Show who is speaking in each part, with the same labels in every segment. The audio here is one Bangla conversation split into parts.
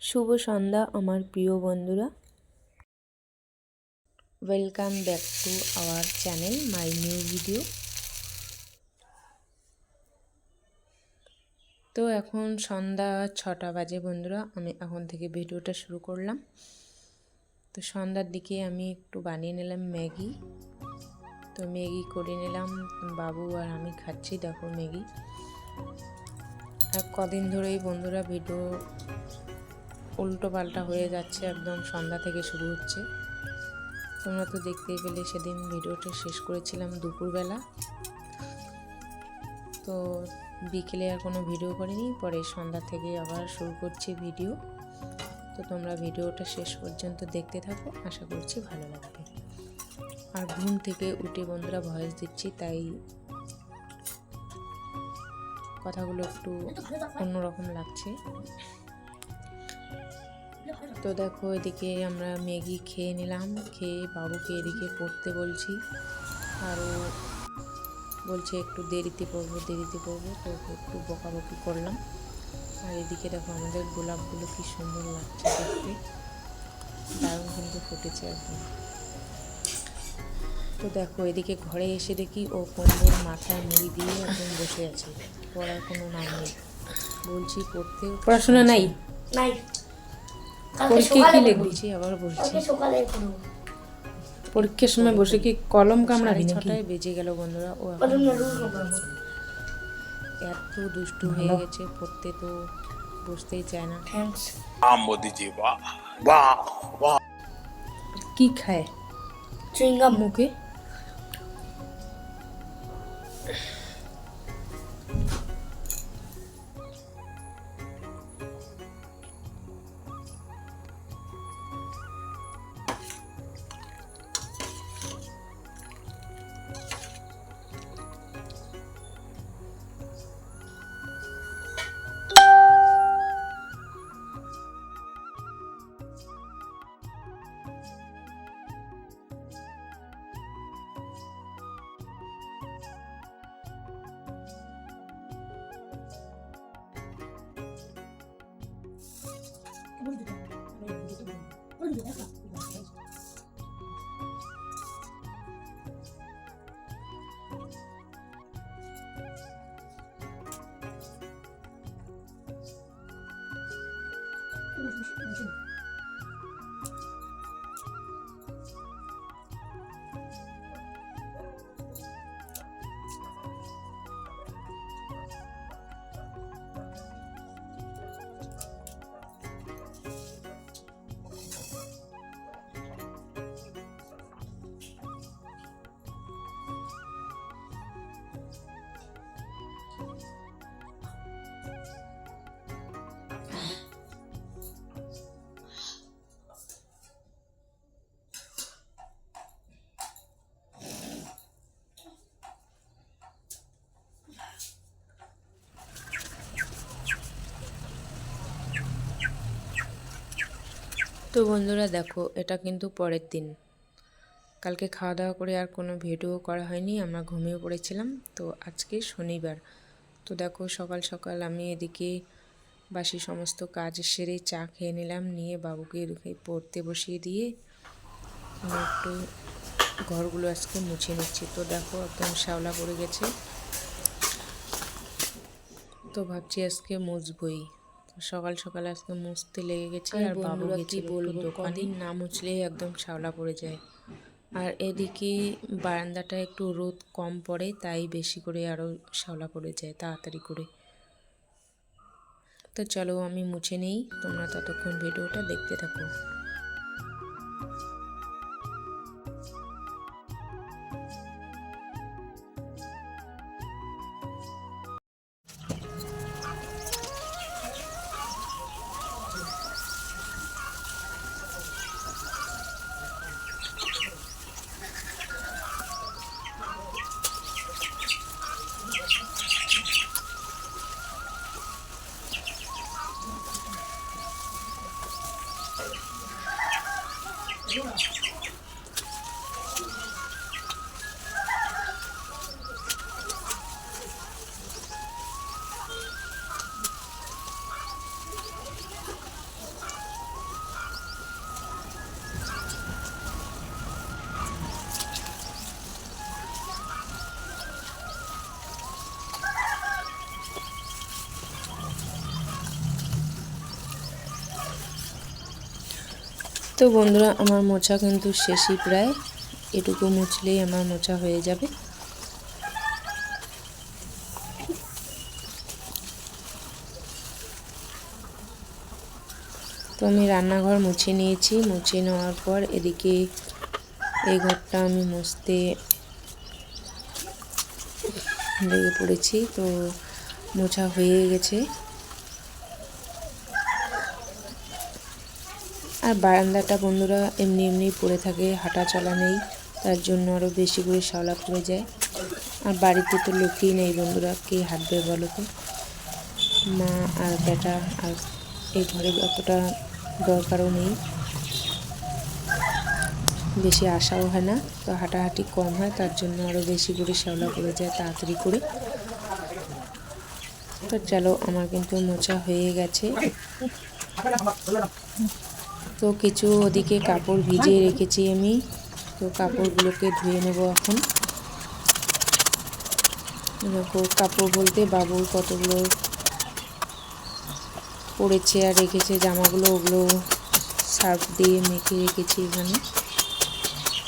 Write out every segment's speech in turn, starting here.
Speaker 1: শুভ সন্ধ্যা আমার প্রিয় বন্ধুরা। Welcome back to our channel my new video. তো এখন সন্ধ্যা 6টা বাজে বন্ধুরা, আমি এখন থেকে ভিডিওটা শুরু করলাম। তো সন্ধ্যার দিকে আমি একটু বানিয়ে নিলাম ম্যাগি। তো ম্যাগি করে নিলাম, বাবু আর আমি খাচ্ছি। দেখো ম্যাগি। আর কদিন ধরেই বন্ধুরা ভিডিও উল্টো পাল্টা হয়ে যাচ্ছে, একদম সন্ধ্যা থেকে শুরু হচ্ছে। তোমরা তো দেখতেই পেলে, সেদিন ভিডিওটা শেষ করেছিলাম দুপুরবেলা। তো বিকেলে আর কোনো ভিডিও করিনি, পরে সন্ধ্যা থেকে আবার শুরু করছি ভিডিও। তো তোমরা ভিডিওটা শেষ পর্যন্ত দেখতে থাকো, আশা করছি ভালো লাগবে। আর ঘুম থেকে উঠে বন্ধুরা ভয়েস দিচ্ছি, তাই কথাগুলো একটু অন্যরকম লাগছে। তো দেখো এদিকে আমরা ম্যাগি খেয়ে নিলাম, খেয়ে বাবুকে এদিকে পড়তে বলছি। আরও বলছে একটু দেরিতে পড়বো। তো একটু বকাবকি করলাম। আর এদিকে দেখো আমাদের গোলাপগুলো কি সুন্দর লাগছে দেখতে, দারুণ কিন্তু ফুটেছে একদম। তো দেখো এদিকে ঘরে এসে দেখি ও কম্বল মাথায় মুড়ি দিয়ে একদম বসে আছে, পড়ার কোনো নাম নেই। বলছি পড়তে, পড়াশোনা নাই। পরীক্ষা কি লিখছি আবার বলছি, পরীক্ষার সময় বসে কি কলম কামড়াবি নাকি? 6টায় বেজে গেল বন্ধুরা, ও এত দুষ্টু হয়ে গেছে, পড়তে তো বসতেই চায় না।
Speaker 2: মোদিজি বাহ বাহ বাহ।
Speaker 1: কি খায় চুইংগাম মুখে? তো বন্ধুরা দেখো, এটা কিন্তু পরের দিন। কালকে খাওয়া দাওয়া করে আর কোনো ভিডিও করা হয়নি, আমরা ঘুমিয়ে পড়েছিলাম। তো আজকে শনিবার। তো দেখো সকাল সকাল আমি এদিকে বাসি সমস্ত কাজ সেরে চা খেয়ে নিলাম, নিয়ে বাবুকে এদিকে পড়তে বসিয়ে দিয়ে আমি একটু ঘরগুলো আজকে মুছে নিচ্ছি। তো দেখো একদম শ্যাওলা পড়ে গেছে, তো ভাবছি আজকে মুছবই। সকাল সকাল আজকে মুছতে লেগে গেছে। আর বাবু গেছি বলবো, কদিন না মুছলে একদম শ্যাওলা পড়ে যায়। আর এদিকে বারান্দাটা একটু রোদ কম পড়ে, তাই বেশি করে আরও শ্যাওলা পড়ে যায় তাড়াতাড়ি করে। তো চলো আমি মুছে নেই, তোমরা ততক্ষণ ভিডিওটা দেখতে থাকো। তো বন্ধুরা, আমার মোছা কিন্তু শেষই প্রায়, এটুকু মুছলেই আমার মোছা হয়ে যাবে। তো আমি রান্নাঘর মুছে নিয়েছি। মুছে নেওয়ার পর এদিকে এই ঘরটা আমি মুছতে লেগে পড়েছি। তো মোছা হয়ে গেছে। আর বারান্দাটা বন্ধুরা এমনি এমনি পড়ে থাকে, হাঁটা চলা নেই, তার জন্য আরও বেশি করে শ্যাওলা পড়ে যায়। আর বাড়িতে তো লোকই নেই বন্ধুরা, কে হাঁটবে বলো তো? মা আর বেটা, আর এই ঘরে অতটা দরকারও নেই, বেশি আশাও হয় না, তো হাঁটাহাঁটি কম হয়, তার জন্য আরও বেশি করে শ্যাওলা পড়ে যায় তাড়াতাড়ি করে। তো চলো, আমার কিন্তু মোছা হয়ে গেছে। তো কিছু ওদিকে কাপড় ভিজিয়ে রেখেছি আমি, তো কাপড়গুলোকে ধুয়ে নেব এখন। দেখো, কাপড় বলতে বাবুর কতগুলো পড়েছে আর রেখেছে জামাগুলো, ওগুলো সার্ফ দিয়ে মেখে রেখেছি এখানে।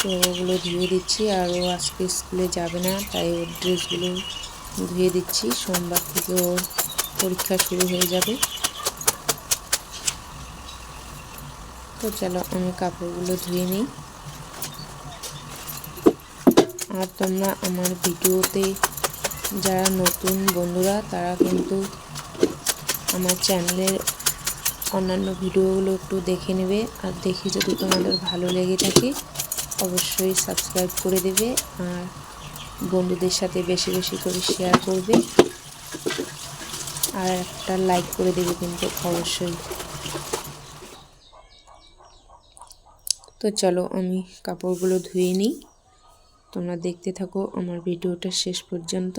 Speaker 1: তো ওগুলো ধুয়ে দিচ্ছি। আর ও আজকে স্কুলে যাবে না, তাই ওর ড্রেসগুলো ধুয়ে দিচ্ছি। সোমবার থেকে ওর পরীক্ষা শুরু হয়ে যাবে। তো চলো, আমি কাপড়গুলো ধুয়ে নিই। আর তোমরা আমার ভিডিওতে যারা নতুন বন্ধুরা, তারা কিন্তু আমার চ্যানেলের অন্যান্য ভিডিওগুলো একটু দেখে নেবে। আর দেখে যদি তোমাদের ভালো লেগে থাকে, অবশ্যই সাবস্ক্রাইব করে দেবে। আর বন্ধুদের সাথে বেশি বেশি করে শেয়ার করবে। আর একটা লাইক করে দেবে কিন্তু অবশ্যই। তো চলো, আমি কাপড়গুলো ধুয়ে নিই। তোমরা দেখতে থাকো আমার ভিডিওটা শেষ পর্যন্ত।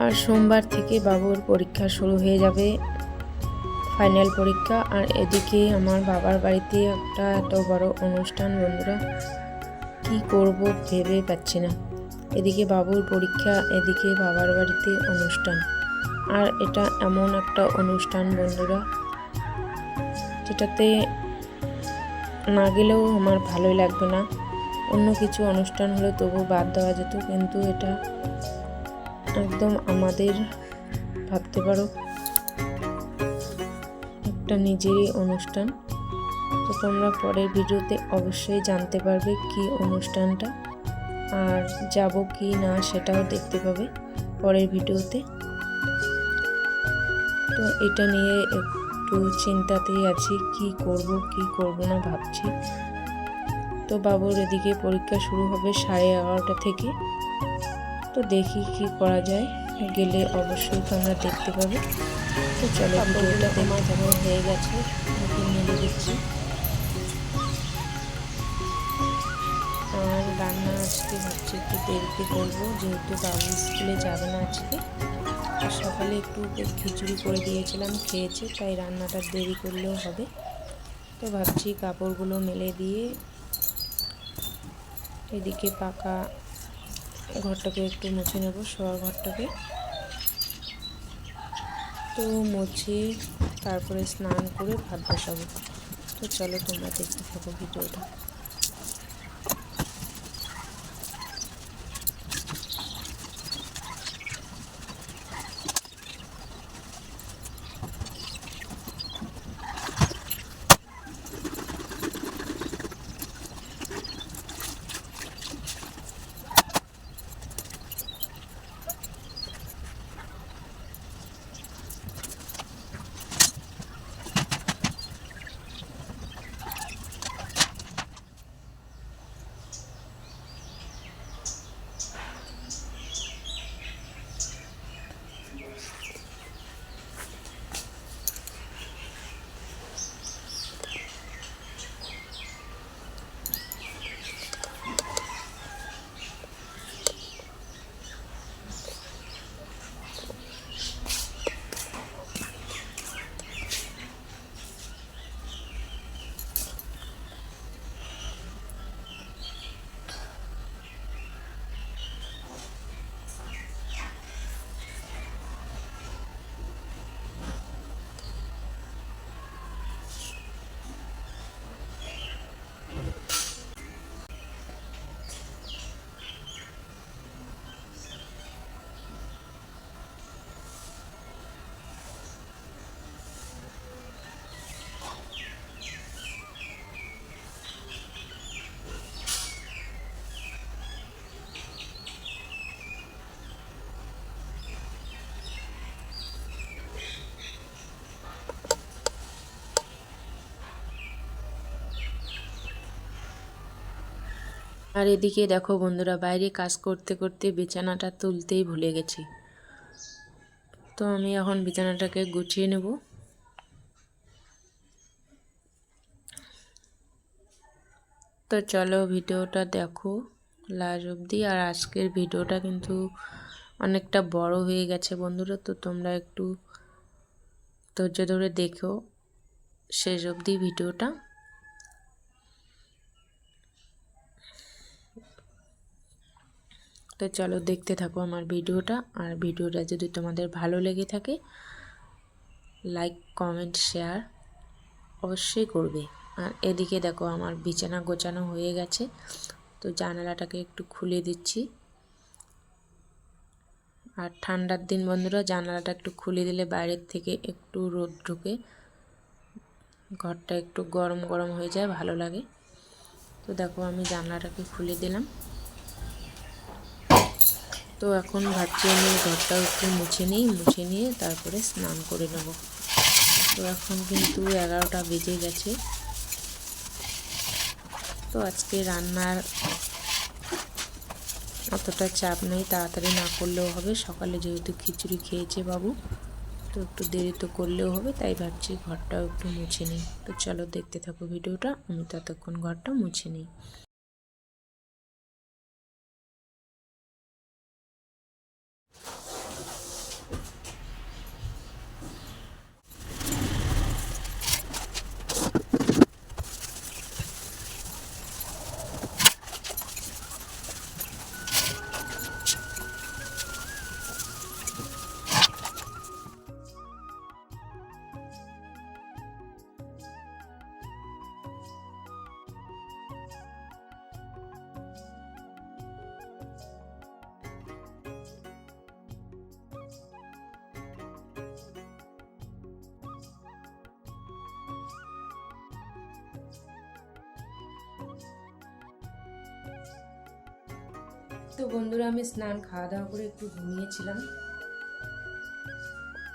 Speaker 1: আর সোমবার থেকে বাবুর পরীক্ষা শুরু হয়ে যাবে, ফাইনাল পরীক্ষা। আর এদিকে আমার বাবার বাড়িতে একটা এত বড় অনুষ্ঠান বন্ধুরা, কি করব ভেবে পাচ্ছি না। এদিকে বাবুর পরীক্ষা, এদিকে বাবার বাড়িতে অনুষ্ঠান। আর এটা এমন একটা অনুষ্ঠান বন্ধুরা, যেটাতে না গেলেও আমার ভালোই লাগবে না। অন্য কিছু অনুষ্ঠান হলে তবু বাদ দেওয়া যেত, কিন্তু এটা একদম আমাদের, ভাবতে পারো, একটা নিজেরই অনুষ্ঠান। তো তোমরা পরের ভিডিওতে অবশ্যই জানতে পারবে কি অনুষ্ঠানটা, আর যাব কি না সেটাও দেখতে পাবে পরের ভিডিওতে। তো এটা নিয়ে একটু চিন্তাতেই আছি, কি করব কি করব না ভাবছি। তো বাবুর এদিকে পরীক্ষা শুরু হবে 11:30 থেকে। তো দেখি কি করা যায়, গেলে অবশ্যই তোমরা দেখতে পাবে। তো চলো, ভিডিওটা আমার যেমন হয়ে গেছে মেলে দিচ্ছি। আর রান্না আজকে ভাবছি একটু দেরিতে করবো, যেহেতু বাবু স্কুলে যাবে না আজকে। আর সকালে একটু খিচুড়ি করে দিয়েছিলাম, খেয়েছে, তাই রান্নাটা দেরি করলেও হবে। তো ভাবছি কাপড়গুলো মেলে দিয়ে এদিকে পাকা ঘরটাকে একটু মুছে নেব, শোয়ার ঘরটাকে। তো মুছে তারপরে স্নান করে ভাত বসাবো। তো চলো, তোমরা দেখতে থাকো ভিডিওটা। আর এদিকে দেখো বন্ধুরা, বাইরে কাজ করতে করতে বিছানাটা তুলতেই ভুলে গেছি। তো আমি এখন বিছানাটাকে গুছিয়ে নেব। তো চলো ভিডিওটা দেখো লাস্ট অবধি। আর আজকের ভিডিওটা কিন্তু অনেকটা বড় হয়ে গেছে বন্ধুরা, তো তোমরা একটু ধৈর্য ধরে দেখো শেষ অবধি ভিডিওটা। তো চলো দেখতে থাকো আমার ভিডিওটা। আর ভিডিওটা যদি তোমাদের ভালো লেগে থাকে লাইক কমেন্ট শেয়ার অবশ্যই করবে। আর এদিকে দেখো আমার বিছানা গোছানো হয়ে গেছে, তো জানালাটাকে একটু খুলে দিচ্ছি। আর ঠান্ডার দিন বন্ধুরা জানালাটা একটু খুলে দিলে বাইরের থেকে একটু রোদ ঢুকে ঘরটা একটু গরম গরম হয়ে যায়, ভালো লাগে। তো দেখো আমি জানলাটাকে খুলে দিলাম। তো এখন ভাবছি আমি ঘরটাও একটু মুছে নিই, মুছে নিয়ে তারপরে স্নান করে নেব। তো এখন কিন্তু 11টা বেজে গেছে। তো আজকে রান্নার অতটা চাপ নেই, তাড়াতাড়ি না করলেও হবে। সকালে যেহেতু খিচুড়ি খেয়েছে বাবু, তো একটু দেরি তো করলেও হবে, তাই ভাবছি ঘরটাও একটু মুছে নিই। তো চলো দেখতে থাকো ভিডিওটা, আমি ততক্ষণ ঘরটা মুছে নিই। তো বন্ধুরা আমি স্নান খাওয়া দাওয়া করে একটু ঘুমিয়েছিলাম।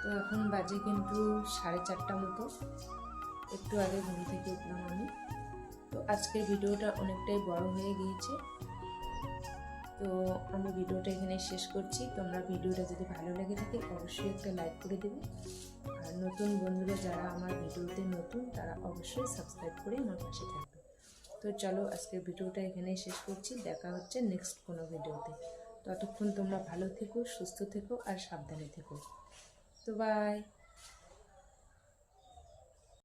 Speaker 1: তো এখন বাজে কিন্তু 4:30 মতো, একটু আগে ঘুম থেকে উঠলাম আমি। তো আজকের ভিডিওটা অনেকটাই বড় হয়ে গিয়েছে, তো আমি ভিডিওটা এখানে শেষ করছি। তোমরা ভিডিওটা যদি ভালো লেগে থাকে অবশ্যই একটা লাইক করে দেবে। আর নতুন বন্ধুরা যারা আমার ভিডিওতে নতুন তারা অবশ্যই সাবস্ক্রাইব করে আমার পাশে থাকবে। তো চলো আজকের ভিডিওটা এখানেই শেষ করছি, দেখা হচ্ছে নেক্সট কোনো ভিডিওতে। ততক্ষণ তোমরা ভালো থেকো, সুস্থ থেকো আর সাবধানে থেকো। তো বাই।